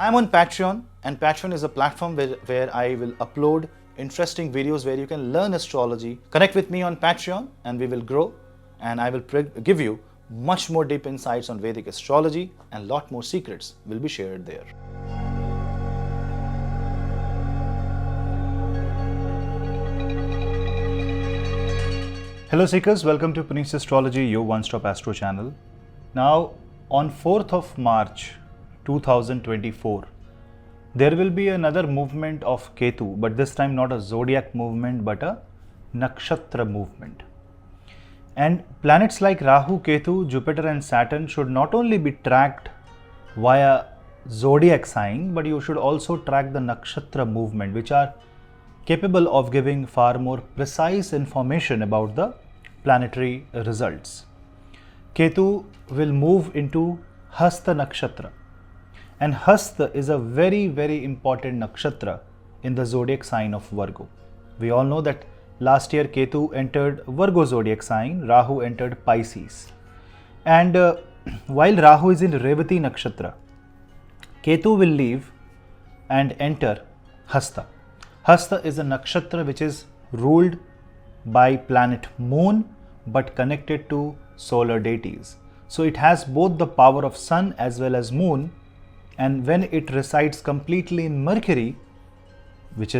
I'm on Patreon, and Patreon is a platform where I will upload interesting videos where you can learn astrology. Connect with me on Patreon and we will grow, and I will give you much more deep insights on Vedic astrology, and lot more secrets will be shared there. Hello Seekers, welcome to Punneits Astrology, your one-stop astro channel. Now, on 4th of March 2024, there will be another movement of Ketu, but this time not a zodiac movement but a nakshatra movement. And planets like Rahu, Ketu, Jupiter and Saturn should not only be tracked via zodiac sign, but you should also track the nakshatra movement, which are capable of giving far more precise information about the planetary results. Ketu will move into Hasta Nakshatra, and Hasta is a very, very important nakshatra in the zodiac sign of Virgo. We all know that last year Ketu entered Virgo zodiac sign, Rahu entered Pisces. And while Rahu is in Revati Nakshatra, Ketu will leave and enter Hasta. Hasta is a nakshatra which is ruled by planet Moon but connected to solar deities. So it has both the power of Sun as well as Moon, and when it resides completely in Mercury, which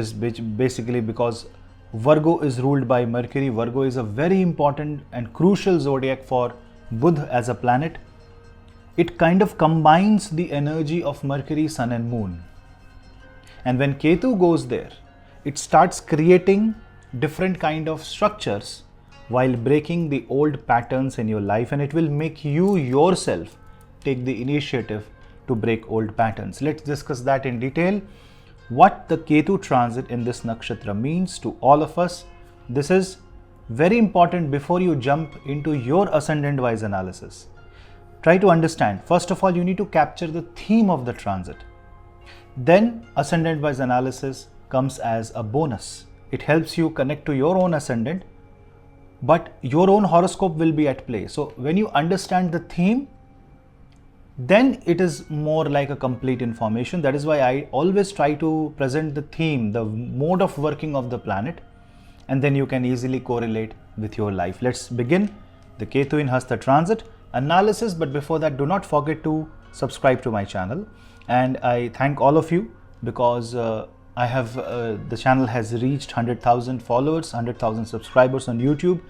basically because Virgo is ruled by Mercury, Virgo is a very important and crucial zodiac for Buddha as a planet. It kind of combines the energy of Mercury, Sun and Moon. And when Ketu goes there, it starts creating different kind of structures while breaking the old patterns in your life, and it will make you yourself take the initiative to break old patterns. Let's discuss that in detail. What the Ketu transit in this nakshatra means to all of us. This is very important before you jump into your ascendant wise analysis. Try to understand. First of all, you need to capture the theme of the transit. Then ascendant wise analysis comes as a bonus. It helps you connect to your own ascendant, but your own horoscope will be at play. So when you understand the theme, then it is more like a complete information. That is why I always try to present the theme, the mode of working of the planet, and then you can easily correlate with your life. Let's begin the Ketu in Hasta transit analysis. But before that, do not forget to subscribe to my channel. And I thank all of you because the channel has reached 100,000 followers, 100,000 subscribers on YouTube,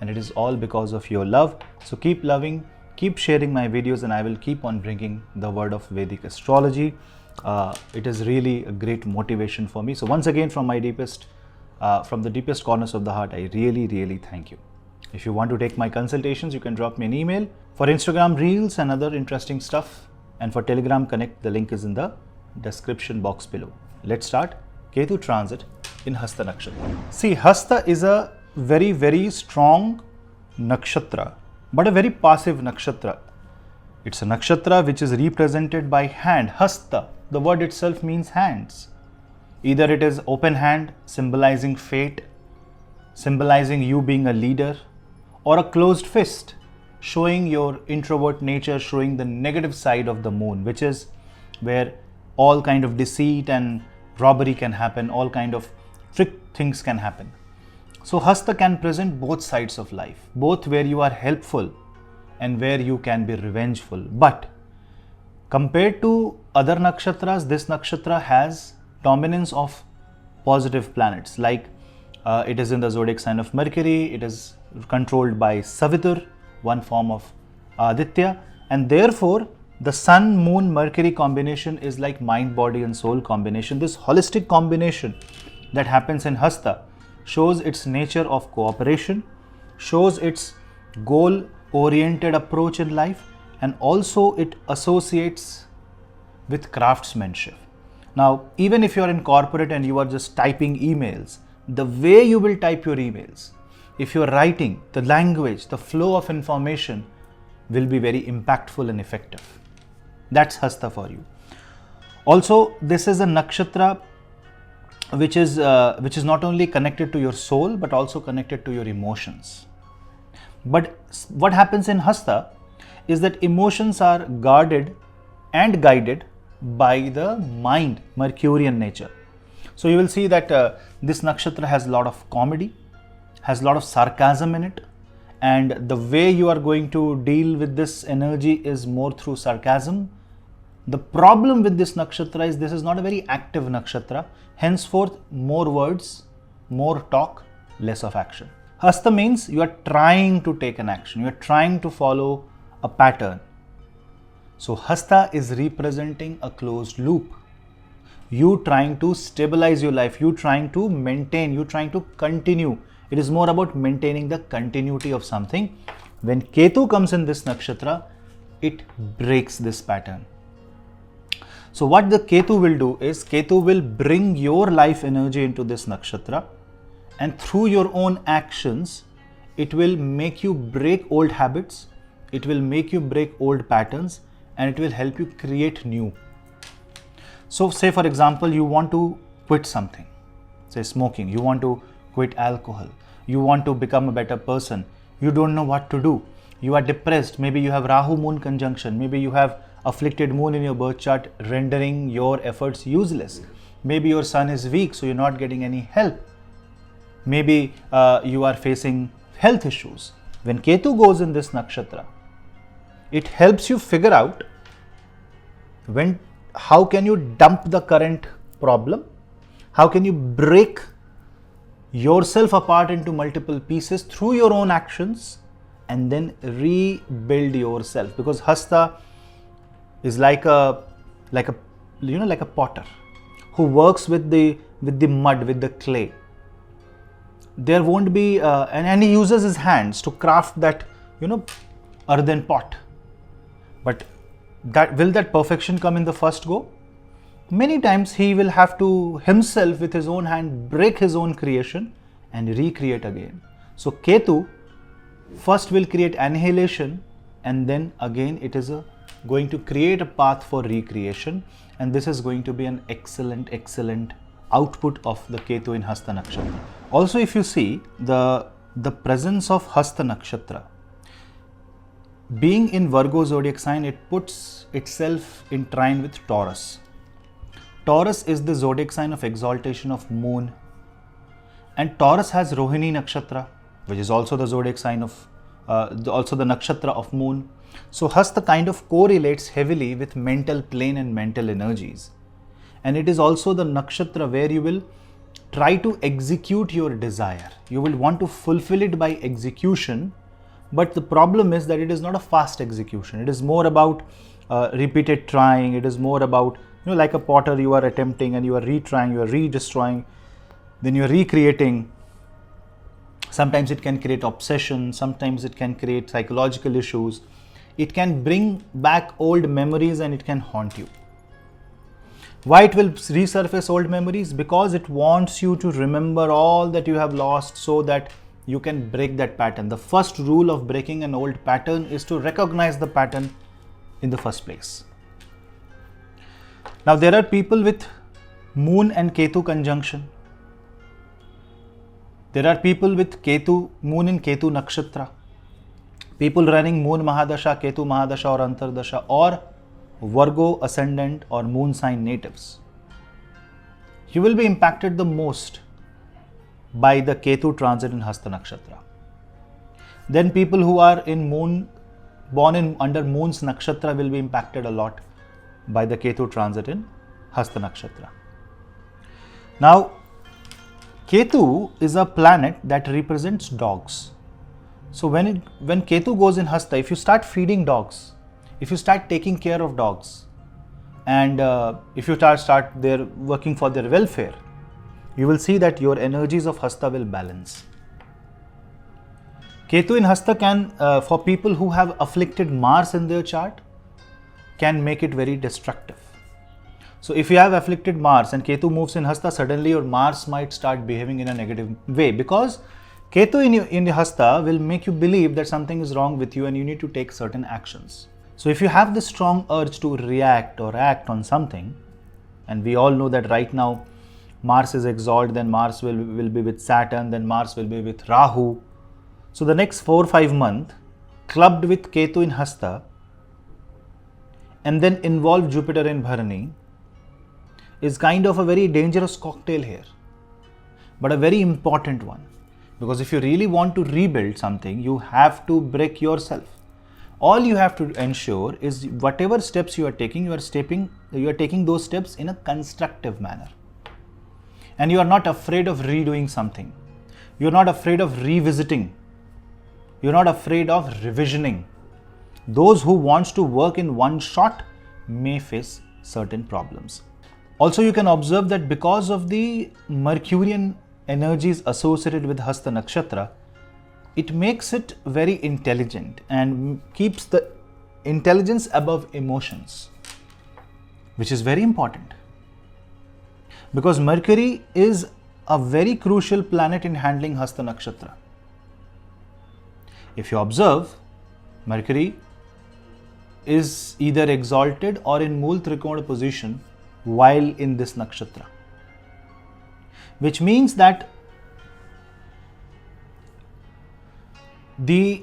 and it is all because of your love. So keep loving, keep sharing my videos, and I will keep on bringing the word of Vedic astrology. It is really a great motivation for me. So once again, from the deepest corners of the heart, I really, really thank you. If you want to take my consultations, you can drop me an email. For Instagram Reels and other interesting stuff, and for Telegram Connect, the link is in the description box below. Let's start Ketu transit in Hasta Nakshatra. See, Hasta is a very, very strong nakshatra, but a very passive nakshatra. It's a nakshatra which is represented by hand. Hasta, the word itself means hands. Either it is open hand, symbolizing fate, symbolizing you being a leader, or a closed fist, showing your introvert nature, showing the negative side of the moon, which is where all kind of deceit and robbery can happen, all kind of trick things can happen. So Hasta can present both sides of life, both where you are helpful and where you can be revengeful. But compared to other nakshatras, this nakshatra has dominance of positive planets. Like it is in the zodiac sign of Mercury, it is controlled by Savitur, one form of Aditya, and therefore the Sun, Moon, Mercury combination is like mind, body and soul combination. This holistic combination that happens in Hasta shows its nature of cooperation, shows its goal-oriented approach in life, and also it associates with craftsmanship. Now, even if you are in corporate and you are just typing emails, the way you will type your emails, if you are writing, the language, the flow of information will be very impactful and effective. That's Hasta for you. Also, this is a nakshatra which is not only connected to your soul but also connected to your emotions. But what happens in Hasta is that emotions are guarded and guided by the mind, Mercurian nature. So you will see that this nakshatra has a lot of comedy, has a lot of sarcasm in it, and the way you are going to deal with this energy is more through sarcasm. The problem with this nakshatra is this is not a very active nakshatra. Henceforth, more words, more talk, less of action. Hasta means you are trying to take an action, you are trying to follow a pattern. So Hasta is representing a closed loop. You trying to stabilize your life, you trying to maintain, you trying to continue. It is more about maintaining the continuity of something. When Ketu comes in this nakshatra, it breaks this pattern. So what the Ketu will do is, Ketu will bring your life energy into this nakshatra, and through your own actions, it will make you break old habits, it will make you break old patterns, and it will help you create new. So say for example, you want to quit something, say smoking, you want to quit alcohol, you want to become a better person, you don't know what to do, you are depressed, maybe you have Rahu moon conjunction, maybe you have afflicted moon in your birth chart rendering your efforts useless, maybe your sun is weak so you're not getting any help, maybe you are facing health issues. When Ketu goes in this nakshatra, it helps you figure out how can you dump the current problem, how can you break yourself apart into multiple pieces through your own actions and then rebuild yourself. Because Hasta is like a potter who works with the mud, with the clay. There won't be and he uses his hands to craft that earthen pot. But will that perfection come in the first go? Many times he will have to himself with his own hand break his own creation and recreate again. So Ketu first will create annihilation, and then again it is going to create a path for recreation, and this is going to be an excellent output of the Ketu in Hasta Nakshatra. Also, if you see the presence of Hasta Nakshatra being in Virgo zodiac sign, it puts itself in trine with Taurus. Taurus is the zodiac sign of exaltation of moon, and Taurus has Rohini Nakshatra, which is also the zodiac sign of also the nakshatra of moon. So Hasta kind of correlates heavily with mental plane and mental energies, and it is also the nakshatra where you will try to execute your desire. You will want to fulfill it by execution, but the problem is that it is not a fast execution. It is more about repeated trying. It is more about, like a potter, you are attempting and you are retrying, you are re-destroying, then you are recreating. Sometimes it can create obsession, sometimes it can create psychological issues. It can bring back old memories and it can haunt you. Why it will resurface old memories? Because it wants you to remember all that you have lost so that you can break that pattern. The first rule of breaking an old pattern is to recognize the pattern in the first place. Now there are people with moon and Ketu conjunction. There are people with moon in Ketu nakshatra. People running moon mahadasha, Ketu mahadasha or antardasha, or Virgo ascendant or moon sign natives. You will be impacted the most by the Ketu transit in Hasta Nakshatra. Then people who are born under moon's nakshatra will be impacted a lot by the Ketu transit in Hasta Nakshatra. Now, Ketu is a planet that represents dogs. So when Ketu goes in Hasta, if you start feeding dogs, if you start taking care of dogs, and if you start working for their welfare, you will see that your energies of Hasta will balance. Ketu in Hasta can, for people who have afflicted Mars in their chart, can make it very destructive. So if you have afflicted Mars and Ketu moves in Hasta, suddenly your Mars might start behaving in a negative way, because Ketu in Hasta will make you believe that something is wrong with you and you need to take certain actions. So if you have the strong urge to react or act on something, and we all know that right now Mars is exalted, then Mars will be with Saturn, then Mars will be with Rahu. So the next 4 or 5 months, clubbed with Ketu in Hasta, and then involve Jupiter in Bharani is kind of a very dangerous cocktail here, but a very important one. Because if you really want to rebuild something, you have to break yourself. All you have to ensure is whatever steps you are taking, you are taking those steps in a constructive manner. And you are not afraid of redoing something. You are not afraid of revisiting. You are not afraid of revisioning. Those who wants to work in one shot may face certain problems. Also, you can observe that because of the Mercurian energies associated with Hasta Nakshatra, it makes it very intelligent and keeps the intelligence above emotions, which is very important. Because Mercury is a very crucial planet in handling Hasta Nakshatra. If you observe, Mercury is either exalted or in Mool Trikona position while in this nakshatra, which means that the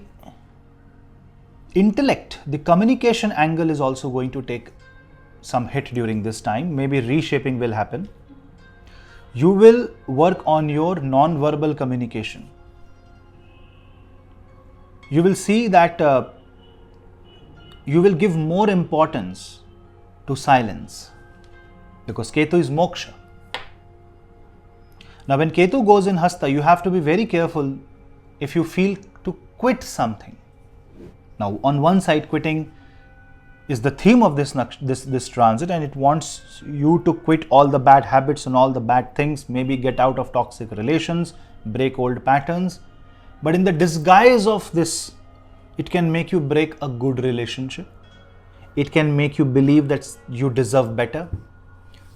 intellect, the communication angle is also going to take some hit during this time. Maybe reshaping will happen. You will work on your non-verbal communication. You will see that you will give more importance to silence, because Ketu is moksha. Now when Ketu goes in Hasta, you have to be very careful if you feel to quit something. Now on one side, quitting is the theme of this transit, and it wants you to quit all the bad habits and all the bad things, maybe get out of toxic relations, break old patterns. But in the disguise of this, it can make you break a good relationship. It can make you believe that you deserve better.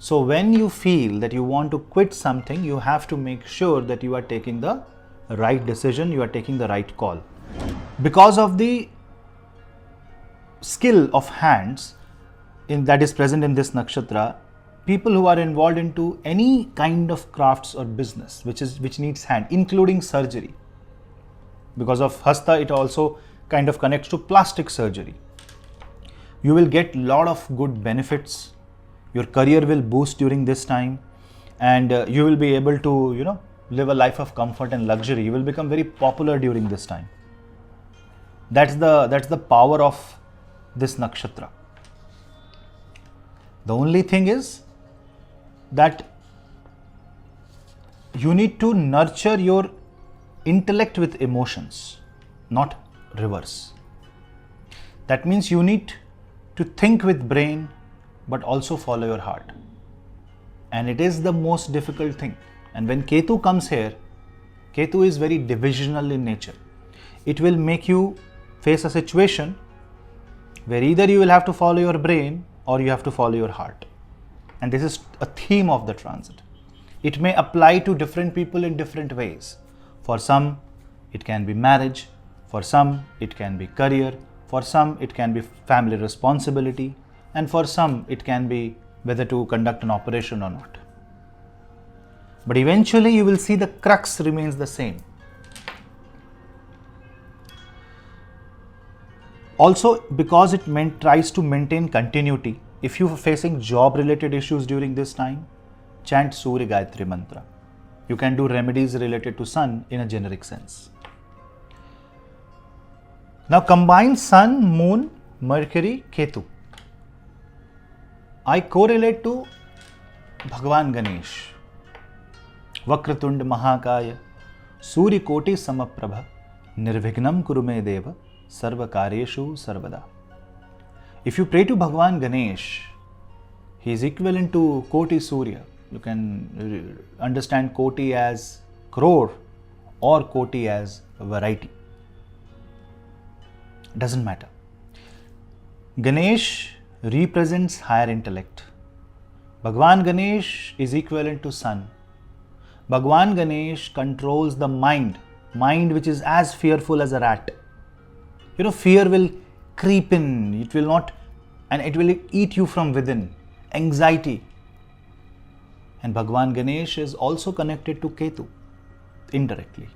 So when you feel that you want to quit something, you have to make sure that you are taking the right decision, you are taking the right call. Because of the skill of hands that is present in this nakshatra, people who are involved into any kind of crafts or business which needs hand, including surgery. Because of Hasta, it also kind of connects to plastic surgery. You will get a lot of good benefits. Your career will boost during this time, and you will be able to, live a life of comfort and luxury. You will become very popular during this time. That's the power of this nakshatra. The only thing is that you need to nurture your intellect with emotions, not reverse. That means you need to think with brain but also follow your heart. And it is the most difficult thing. And when Ketu comes here, Ketu is very divisional in nature. It will make you face a situation where either you will have to follow your brain or you have to follow your heart. And this is a theme of the transit. It may apply to different people in different ways. For some, it can be marriage. For some, it can be career. For some, it can be family responsibility. And for some, it can be whether to conduct an operation or not. But eventually, you will see the crux remains the same. Also, because it tries to maintain continuity, if you are facing job related issues during this time, chant Surya Gayatri Mantra. You can do remedies related to sun in a generic sense. Now combine Sun, Moon, Mercury, Ketu. I correlate to Bhagavan Ganesh. Vakratunda Mahakaya, Surya Koti Samaprabha, Nirvignam Kurume Deva, Sarva Karyeshu Sarvada. If you pray to Bhagavan Ganesh, he is equivalent to Koti Surya. You can understand Koti as crore or Koti as variety. Doesn't matter. Ganesh represents higher intellect. Bhagavan Ganesh is equivalent to sun. Bhagavan Ganesh controls the mind which is as fearful as a rat. Fear will creep in, it will not, and it will eat you from within. Anxiety. And Bhagavan Ganesh is also connected to Ketu indirectly.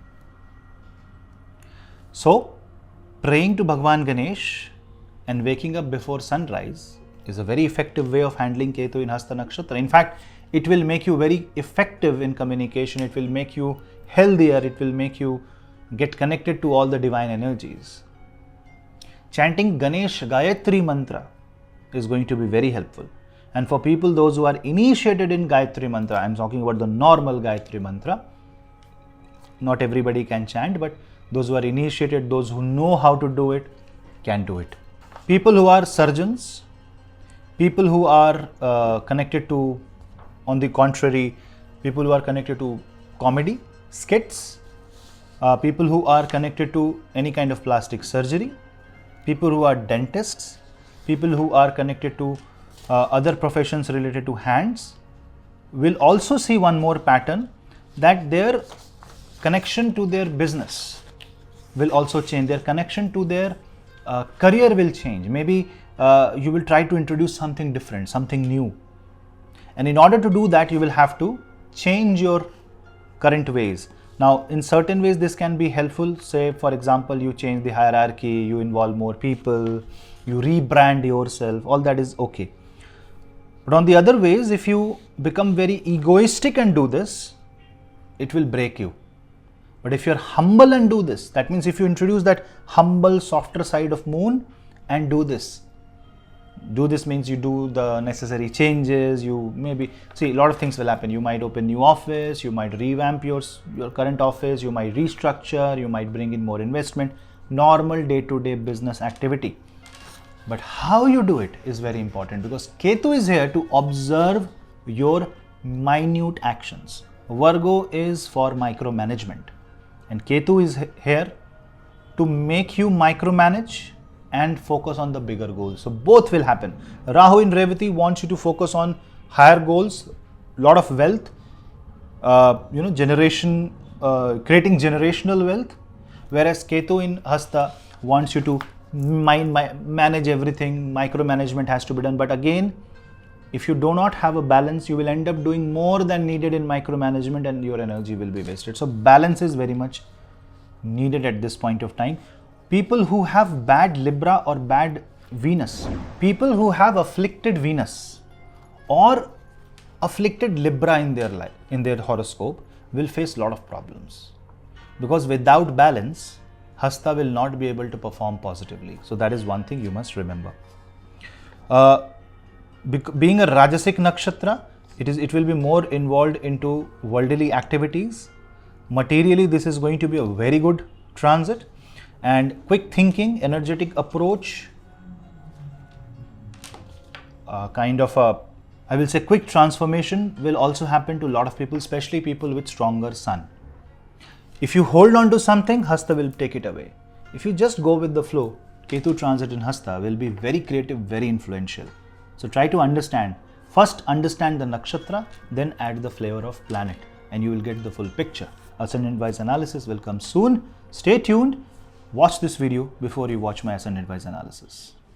So, praying to Bhagavan Ganesh and waking up before sunrise is a very effective way of handling Ketu in Hasta Nakshatra. In fact, it will make you very effective in communication. It will make you healthier. It will make you get connected to all the divine energies. Chanting Ganesh Gayatri mantra is going to be very helpful. And for people, those who are initiated in Gayatri mantra, I'm talking about the normal Gayatri mantra. Not everybody can chant, but those who are initiated, those who know how to do it, can do it. People who are surgeons, people who are connected to, on the contrary, people who are connected to comedy, skits, people who are connected to any kind of plastic surgery, people who are dentists, people who are connected to other professions related to hands, will also see one more pattern, that their connection to their business will also change. Their connection to their career will change. Maybe you will try to introduce something different, something new. And in order to do that, you will have to change your current ways. Now, in certain ways, this can be helpful. Say, for example, you change the hierarchy, you involve more people, you rebrand yourself, all that is okay. But on the other ways, if you become very egoistic and do this, it will break you. But if you're humble and do this, that means if you introduce that humble, softer side of moon and do this means you do the necessary changes, you maybe, see, a lot of things will happen. You might open new office, you might revamp your current office, you might restructure, you might bring in more investment, normal day-to-day business activity. But how you do it is very important, because Ketu is here to observe your minute actions. Virgo is for micromanagement, and Ketu is here to make you micromanage and focus on the bigger goals. So both will happen. Rahu in Revati wants you to focus on higher goals, lot of wealth, creating generational wealth, whereas Ketu in Hasta wants you to manage everything. Micromanagement has to be done. But again, if you do not have a balance, you will end up doing more than needed in micromanagement and your energy will be wasted. So balance is very much needed at this point of time. People who have bad Libra or bad Venus, people who have afflicted Venus or afflicted Libra in their life, in their horoscope, will face a lot of problems, because without balance, Hasta will not be able to perform positively. So that is one thing you must remember. Being a Rajasic Nakshatra, it will be more involved into worldly activities. Materially, this is going to be a very good transit. And quick thinking, energetic approach, I will say quick transformation will also happen to a lot of people, especially people with stronger sun. If you hold on to something, Hasta will take it away. If you just go with the flow, Ketu transit in Hasta will be very creative, very influential. So try to understand. First understand the nakshatra, then add the flavor of planet, and you will get the full picture. Ascendant-wise analysis will come soon. Stay tuned. Watch this video before you watch my ascendant-wise analysis.